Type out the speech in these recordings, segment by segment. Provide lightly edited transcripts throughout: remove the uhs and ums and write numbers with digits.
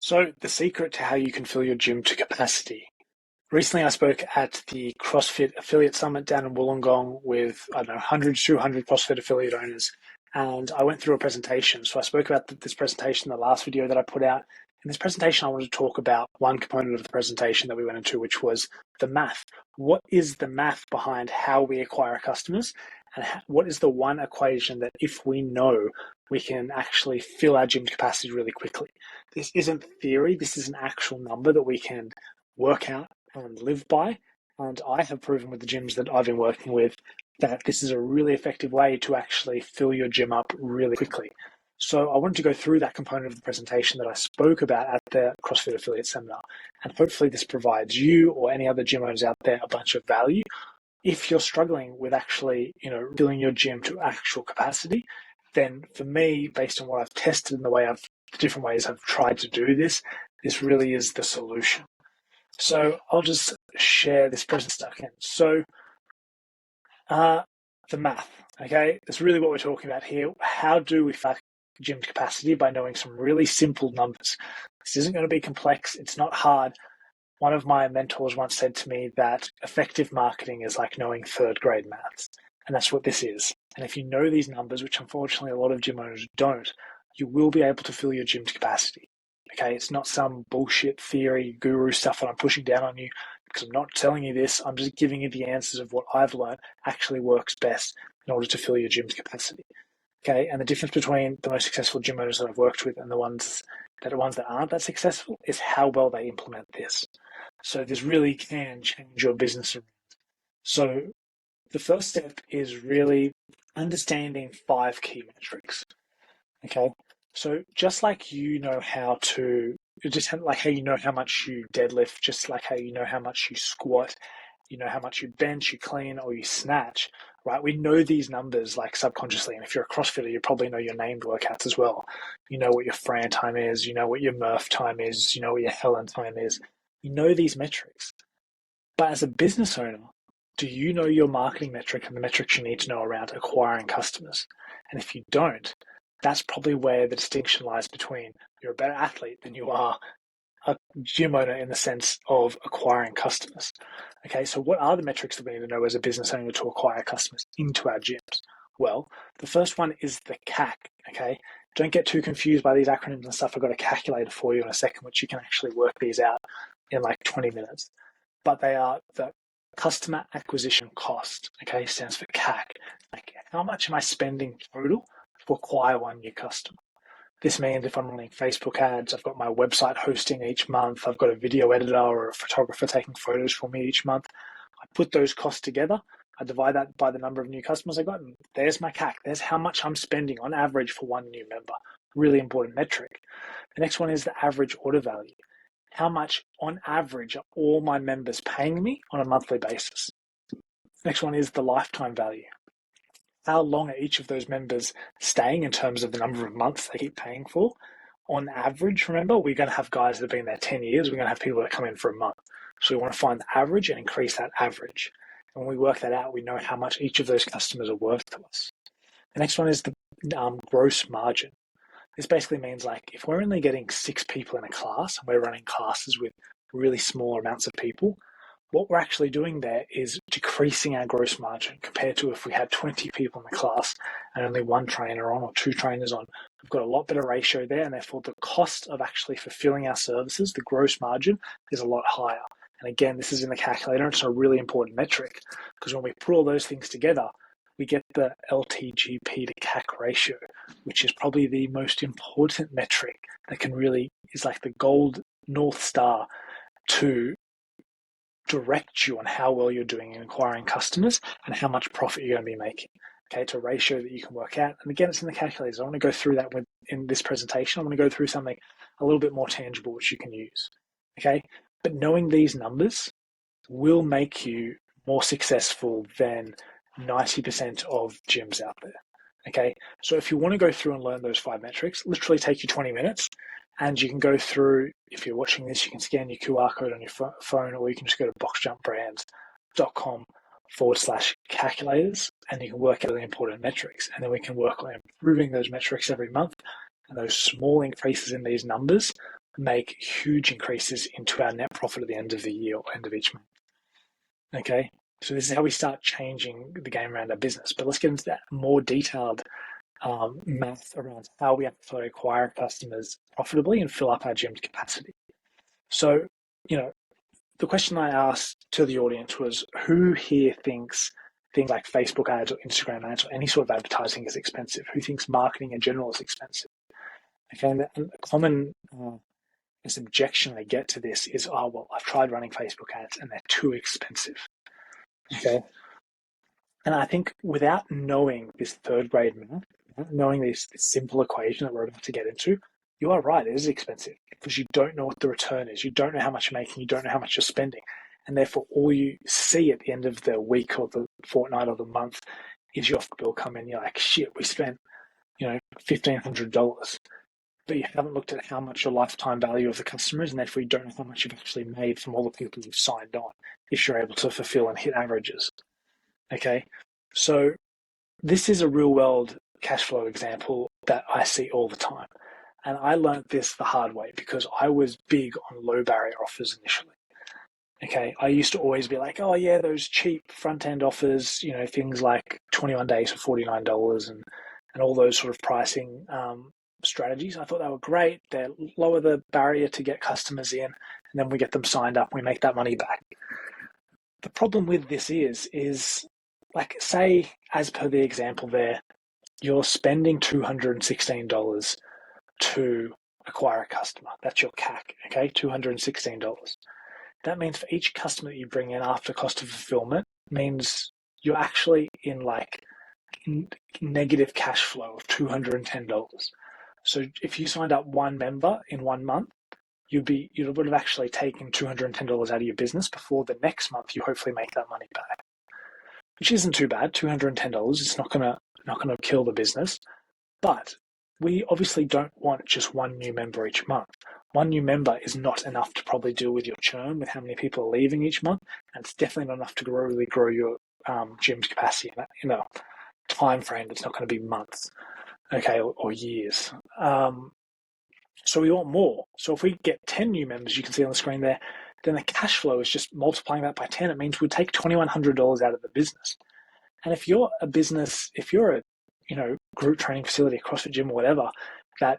So the secret to how you can fill your gym to capacity. Recently, I spoke at the CrossFit Affiliate Summit down in Wollongong with, 100, 200 CrossFit affiliate owners. And I went through a presentation. So I spoke about this presentation, the last video that I put out. In this presentation, I wanted to talk about one component of the presentation that we went into, which was the math. What is the math behind how we acquire customers? And what is the one equation that if we know, we can actually fill our gym capacity really quickly? This isn't theory. This is an actual number that we can work out and live by. And I have proven with the gyms that I've been working with that this is a really effective way to actually fill your gym up really quickly. So I wanted to go through that component of the presentation that I spoke about at the CrossFit Affiliate Seminar. And hopefully this provides you or any other gym owners out there a bunch of value. If you're struggling with actually, filling your gym to actual capacity, then for me, based on what I've tested and the different ways I've tried to do this really is the solution. So I'll just share this presentation again. So the math, okay? That's really what we're talking about here. How do we fill gym capacity? By knowing some really simple numbers. This isn't going to be complex. It's not hard. One of my mentors once said to me that effective marketing is like knowing third grade maths. And that's what this is. And if you know these numbers, which unfortunately a lot of gym owners don't, you will be able to fill your gym to capacity. Okay, it's not some bullshit theory, guru stuff that I'm pushing down on you because I'm not telling you this. I'm just giving you the answers of what I've learned actually works best in order to fill your gym's capacity. Okay, and the difference between the most successful gym owners that I've worked with and the ones that aren't that successful is how well they implement this. So this really can change your business around. So the first step is really understanding 5 key metrics. Okay, so just like how you know how much you deadlift, just like how you know how much you squat, you know how much you bench, you clean, or you snatch, right? We know these numbers like subconsciously. And if you're a CrossFitter, you probably know your named workouts as well. You know what your Fran time is, you know what your Murph time is, you know what your Helen time is. You know these metrics. But as a business owner, do you know your marketing metric and the metrics you need to know around acquiring customers? And if you don't, that's probably where the distinction lies between you're a better athlete than you are a gym owner in the sense of acquiring customers. Okay, so what are the metrics that we need to know as a business owner to acquire customers into our gyms? Well, the first one is the CAC, okay? Don't get too confused by these acronyms and stuff. I've got a calculator for you in a second, which you can actually work these out in like 20 minutes. But they are the customer acquisition cost, okay, stands for CAC. Like, how much am I spending total to acquire one new customer? This means if I'm running Facebook ads, I've got my website hosting each month, I've got a video editor or a photographer taking photos for me each month. I put those costs together, I divide that by the number of new customers I got, and there's my CAC. There's how much I'm spending on average for one new member. Really important metric. The next one is the average order value. How much on average are all my members paying me on a monthly basis? Next one is the lifetime value. How long are each of those members staying in terms of the number of months they keep paying for? On average, remember, we're going to have guys that have been there 10 years. We're going to have people that come in for a month. So we want to find the average and increase that average. And when we work that out, we know how much each of those customers are worth to us. The next one is the gross margin. This basically means like if we're only getting 6 people in a class and we're running classes with really small amounts of people, what we're actually doing there is decreasing our gross margin compared to if we had 20 people in the class and only 1 trainer on or 2 trainers on. We've got a lot better ratio there, and therefore the cost of actually fulfilling our services, the gross margin, is a lot higher. And again, this is in the calculator. It's a really important metric because when we put all those things together, we get the LTGP to CAC ratio, which is probably the most important metric that is like the gold North Star to direct you on how well you're doing in acquiring customers and how much profit you're going to be making. Okay, it's a ratio that you can work out. And again, it's in the calculators. I want to go through that in this presentation. I'm going to go through something a little bit more tangible, which you can use. Okay, but knowing these numbers will make you more successful than 90% of gyms out there. Okay, so if you want to go through and learn those 5 metrics, literally take you 20 minutes. And you can go through, if you're watching this, you can scan your QR code on your phone, or you can just go to boxjumpbrands.com/calculators, and you can work out the important metrics. And then we can work on improving those metrics every month. And those small increases in these numbers make huge increases into our net profit at the end of the year or end of each month. Okay, so this is how we start changing the game around our business. But let's get into that more detailed math around how we actually acquire customers profitably and fill up our gym's capacity. So, the question I asked to the audience was, who here thinks things like Facebook ads or Instagram ads or any sort of advertising is expensive? Who thinks marketing in general is expensive? Okay, and a common objection I get to this is, oh, well, I've tried running Facebook ads and they're too expensive. Okay. And I think without knowing this third grade math, without knowing this simple equation that we're about to get into, you are right, it is expensive because you don't know what the return is. You don't know how much you're making, you don't know how much you're spending. And therefore, all you see at the end of the week or the fortnight or the month is your bill come in. You're like, shit, we spent, $1,500. But you haven't looked at how much your lifetime value of the customer is, and therefore you don't know how much you've actually made from all the people you've signed on if you're able to fulfill and hit averages. Okay, so this is a real world cash flow example that I see all the time. And I learned this the hard way because I was big on low barrier offers initially. Okay, I used to always be like, oh yeah, those cheap front end offers, things like 21 days for $49 and all those sort of pricing strategies. I thought they were great. They lower the barrier to get customers in, and then we get them signed up. We make that money back. The problem with this is like, say, as per the example there, you're spending $216 to acquire a customer. That's your CAC, okay? $216. That means for each customer that you bring in after cost of fulfillment means you're actually in like negative cash flow of $210. So if you signed up one member in 1 month, you would have actually taken $210 out of your business before the next month you hopefully make that money back, which isn't too bad. $210 is not gonna kill the business, but we obviously don't want just one new member each month. One new member is not enough to probably deal with your churn, with how many people are leaving each month, and it's definitely not enough to really grow your gym's capacity in a time frame that's not going to be months, okay, or years. So we want more. So if we get 10 new members, you can see on the screen there, then the cash flow is just multiplying that by 10. It means we'd take $2,100 out of the business. And if you're a business, if you're a group training facility, a CrossFit gym or whatever, that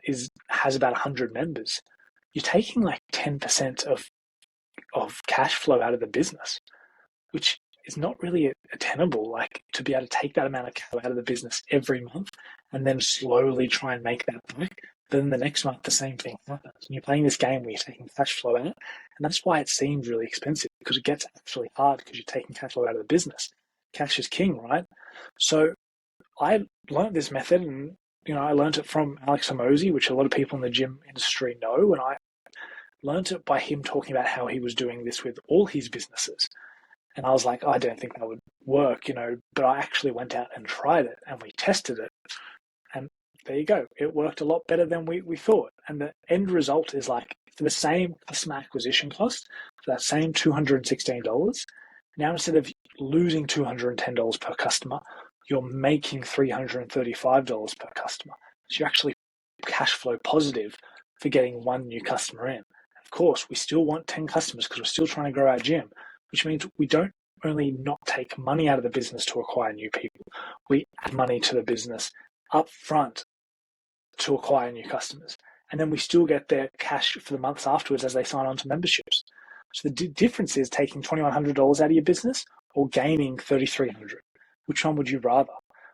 has about 100 members, you're taking like 10% of cash flow out of the business, which is not really attainable, like to be able to take that amount of cash out of the business every month and then slowly try and make that back. Then the next month, the same thing happens. And you're playing this game where you're taking cash flow out, and that's why it seems really expensive, because it gets actually hard because you're taking cash flow out of the business. Cash is king, right? So I learned this method, and I learned it from Alex Hormozi, which a lot of people in the gym industry know, and I learned it by him talking about how he was doing this with all his businesses. And I was like, I don't think that would work, but I actually went out and tried it, and we tested it, and there you go. It worked a lot better than we thought. And the end result is like, for the same customer acquisition cost, for that same $216, now instead of losing $210 per customer, you're making $335 per customer. So you're actually cash flow positive for getting one new customer in. Of course, we still want 10 customers because we're still trying to grow our gym, which means we don't only not take money out of the business to acquire new people, we add money to the business up front to acquire new customers. And then we still get their cash for the months afterwards as they sign on to memberships. So the difference is taking $2,100 out of your business or gaining $3,300. Which one would you rather?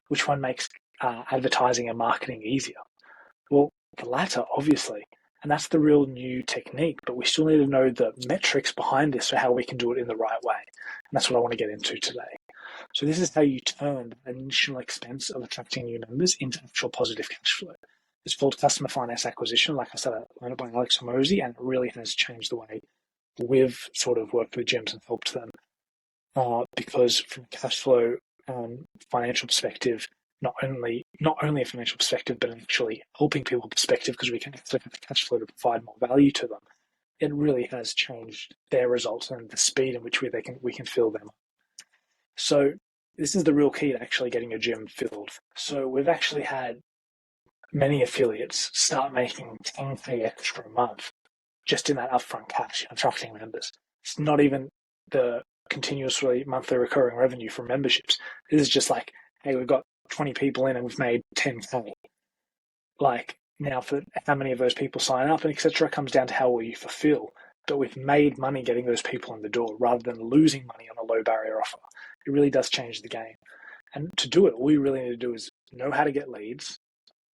Which one makes advertising and marketing easier? Well, the latter, obviously. And that's the real new technique, but we still need to know the metrics behind this for how we can do it in the right way. And that's what I want to get into today. So this is how you turn the initial expense of attracting new members into actual positive cash flow. It's called customer finance acquisition. Like I said, I learned it by Alex Hormozi, and it really has changed the way we've sort of worked with gyms and helped them. Because from a cash flow financial perspective, not only a financial perspective, but actually helping people perspective, because we can actually have the cash flow to provide more value to them. It really has changed their results and the speed in which we can fill them. So this is the real key to actually getting a gym filled. So we've actually had many affiliates start making $10K extra a month just in that upfront cash, attracting members. It's not even the continuously monthly recurring revenue from memberships. This is just like, hey, we've got 20 people in and we've made 10K. Like, now for how many of those people sign up and etc. comes down to how well you fulfill. But we've made money getting those people in the door rather than losing money on a low barrier offer. It really does change the game. And to do it, all you really need to do is know how to get leads,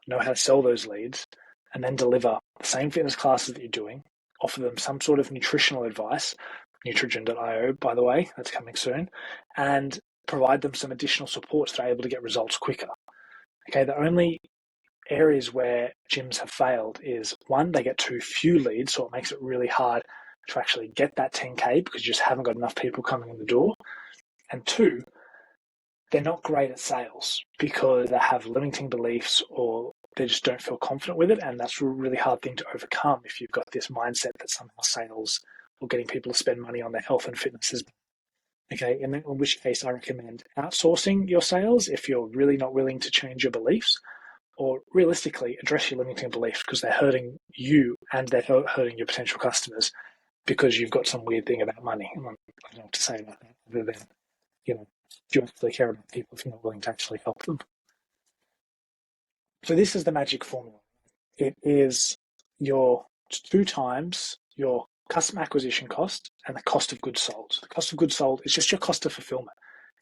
know how to sell those leads, and then deliver the same fitness classes that you're doing, offer them some sort of nutritional advice, nutrigen.io, by the way, that's coming soon, and provide them some additional supports that are able to get results quicker. Okay, the only areas where gyms have failed is, one, they get too few leads, so it makes it really hard to actually get that 10K because you just haven't got enough people coming in the door. And two, they're not great at sales because they have limiting beliefs or they just don't feel confident with it. And that's a really hard thing to overcome if you've got this mindset that somehow sales or getting people to spend money on their health and fitness is okay. In which case I recommend outsourcing your sales if you're really not willing to change your beliefs, or realistically address your limiting beliefs because they're hurting you and they're hurting your potential customers because you've got some weird thing about money. I don't know what to say about that other than, do you actually care about people if you're not willing to actually help them? So this is the magic formula. It is your 2 times your customer acquisition cost and the cost of goods sold. The cost of goods sold is just your cost of fulfillment.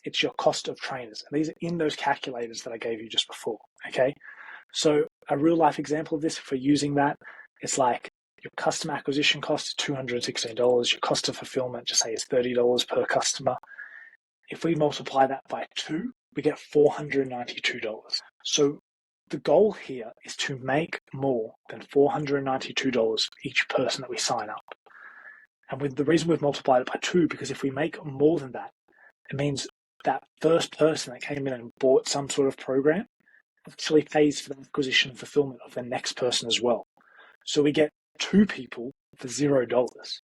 It's your cost of trainers. And these are in those calculators that I gave you just before, okay? So a real life example of this, if we're using that, it's like your customer acquisition cost is $216. Your cost of fulfillment, just say, is $30 per customer. If we multiply that by 2, we get $492. So the goal here is to make more than $492 for each person that we sign up. And with the reason we've multiplied it by 2, because if we make more than that, it means that first person that came in and bought some sort of program actually pays for the acquisition and fulfillment of the next person as well. So we get 2 people for $0.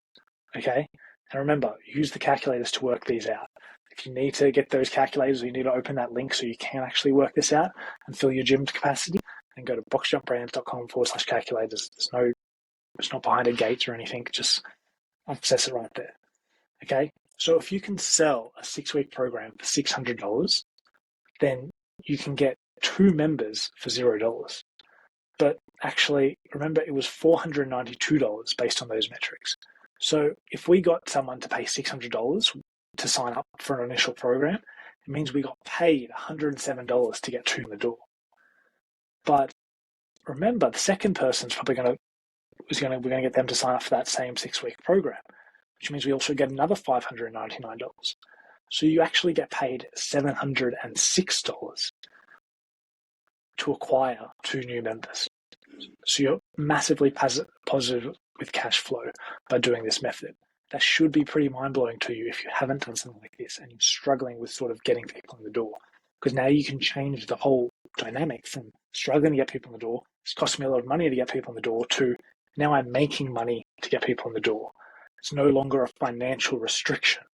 Okay? And remember, use the calculators to work these out. If you need to get those calculators, or you need to open that link so you can actually work this out and fill your gym capacity, then go to boxjumpbrands.com/calculators. It's not behind a gate or anything, just access it right there. Okay? So if you can sell a 6-week program for $600, then you can get 2 members for $0. But actually, remember, it was $492 based on those metrics. So if we got someone to pay $600 to sign up for an initial program, it means we got paid $107 to get 2 in the door. But remember, the second person's probably we're going to get them to sign up for that same 6-week program, which means we also get another $599. So you actually get paid $706 to acquire 2 new members. So you're massively positive with cash flow by doing this method. That should be pretty mind-blowing to you if you haven't done something like this and you're struggling with sort of getting people in the door. Because now you can change the whole dynamic from struggling to get people in the door, it's costing me a lot of money to get people in the door, to now I'm making money to get people in the door. It's no longer a financial restriction,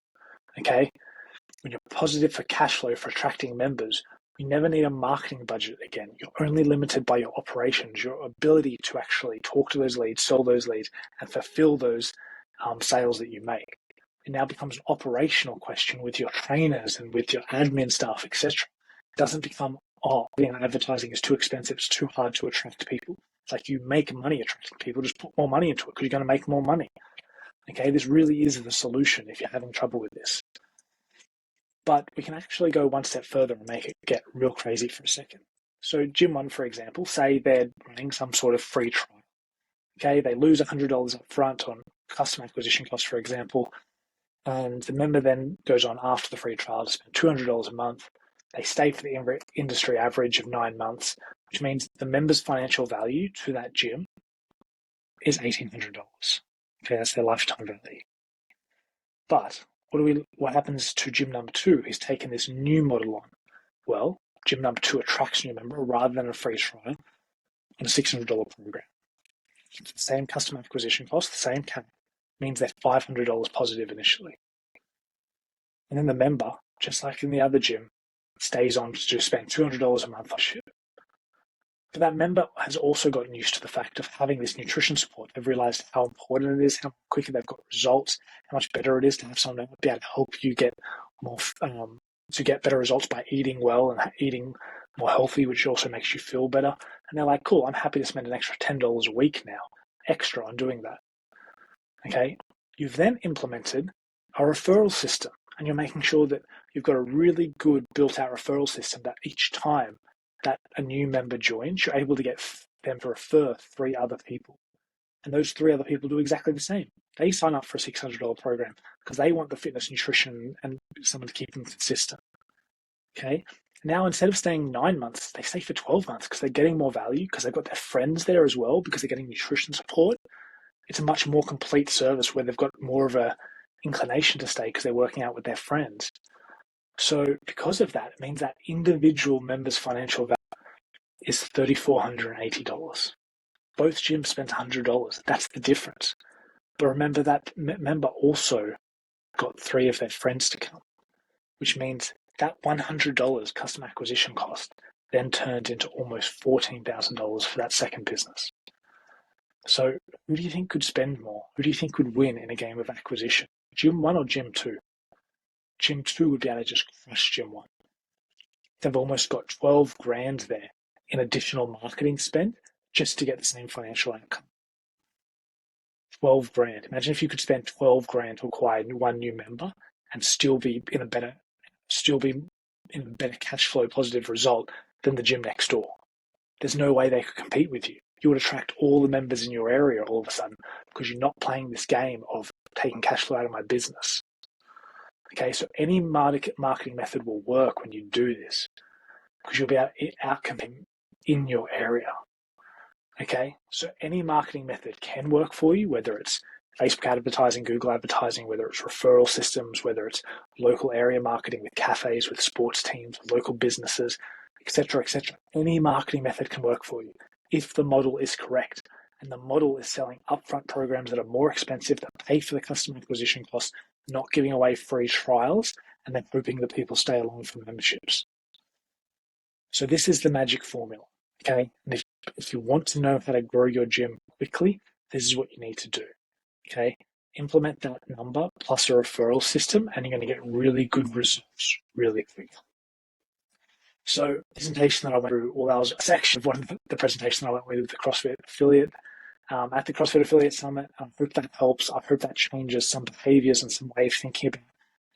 okay? When you're positive for cash flow for attracting members, you never need a marketing budget again. You're only limited by your operations, your ability to actually talk to those leads, sell those leads, and fulfill those sales that you make. It now becomes an operational question with your trainers and with your admin staff, etc. It doesn't become, advertising is too expensive, it's too hard to attract people. It's like, you make money attracting people, just put more money into it because you're going to make more money. Okay, this really is the solution if you're having trouble with this. But we can actually go one step further and make it get real crazy for a second. So Gym 1, for example, say they're running some sort of free trial. Okay, they lose $100 up front on customer acquisition costs, for example, and the member then goes on after the free trial to spend $200 a month. They stay for the industry average of 9 months, which means the member's financial value to that gym is $1,800. Okay, that's their lifetime value. But what happens to gym number 2 is taking this new model on? Well, gym number 2 attracts a new member rather than a free trial on a $600 program. The same customer acquisition cost, the same CAC, means they're $500 positive initially. And then the member, just like in the other gym, stays on to spend $200 a month on shit. But that member has also gotten used to the fact of having this nutrition support. They've realized how important it is, how quicker they've got results, how much better it is to have someone be able to help you get more, to get better results by eating well and eating more healthy, which also makes you feel better. And they're like, cool, I'm happy to spend an extra $10 a week now, extra on doing that. Okay. You've then implemented a referral system, and you're making sure that you've got a really good built-out referral system that each time that a new member joins, you're able to get them to refer 3 other people. And those 3 other people do exactly the same. They sign up for a $600 program because they want the fitness, nutrition, and someone to keep them consistent. Okay. Now, instead of staying 9 months, they stay for 12 months because they're getting more value, because they've got their friends there as well, because they're getting nutrition support. It's a much more complete service where they've got more of a inclination to stay because they're working out with their friends. So because of that, it means that individual member's financial value is $3,480. Both gyms spent $100. That's the difference. But remember that member also got 3 of their friends to come, which means that $100 customer acquisition cost then turned into almost $14,000 for that second business. So who do you think could spend more? Who do you think could win in a game of acquisition? Gym 1 or Gym 2? Gym 2 would be able to just crush Gym 1. They've almost got 12 grand there in additional marketing spend just to get the same financial outcome. 12 grand. Imagine if you could spend 12 grand to acquire 1 new member and still be in a better cash flow positive result than the gym next door. There's no way they could compete with you. You would attract all the members in your area all of a sudden because you're not playing this game of taking cash flow out of my business. Okay, so any marketing method will work when you do this because you'll be able to outcompete in your area. Okay, so any marketing method can work for you, whether it's Facebook advertising, Google advertising, whether it's referral systems, whether it's local area marketing with cafes, with sports teams, with local businesses, etc., etc. Any marketing method can work for you if the model is correct. And the model is selling upfront programs that are more expensive, that pay for the customer acquisition costs, not giving away free trials, and then hoping that people stay along for memberships. So this is the magic formula. Okay, and if you want to know how to grow your gym quickly, this is what you need to do. Okay, implement that number plus a referral system, and you're going to get really good results really quick. So the presentation that I went through, well, that was a section of one of the presentation I went with the CrossFit affiliate at the CrossFit Affiliate Summit. I hope that helps. I hope that changes some behaviors and some way of thinking about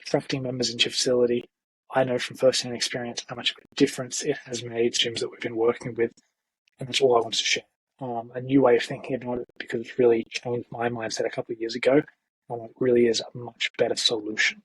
attracting members into your facility. I know from first-hand experience how much of a difference it has made gyms that we've been working with, and that's all I want to share. A new way of thinking about it, because it's really changed my mindset a couple of years ago, and it really is a much better solution.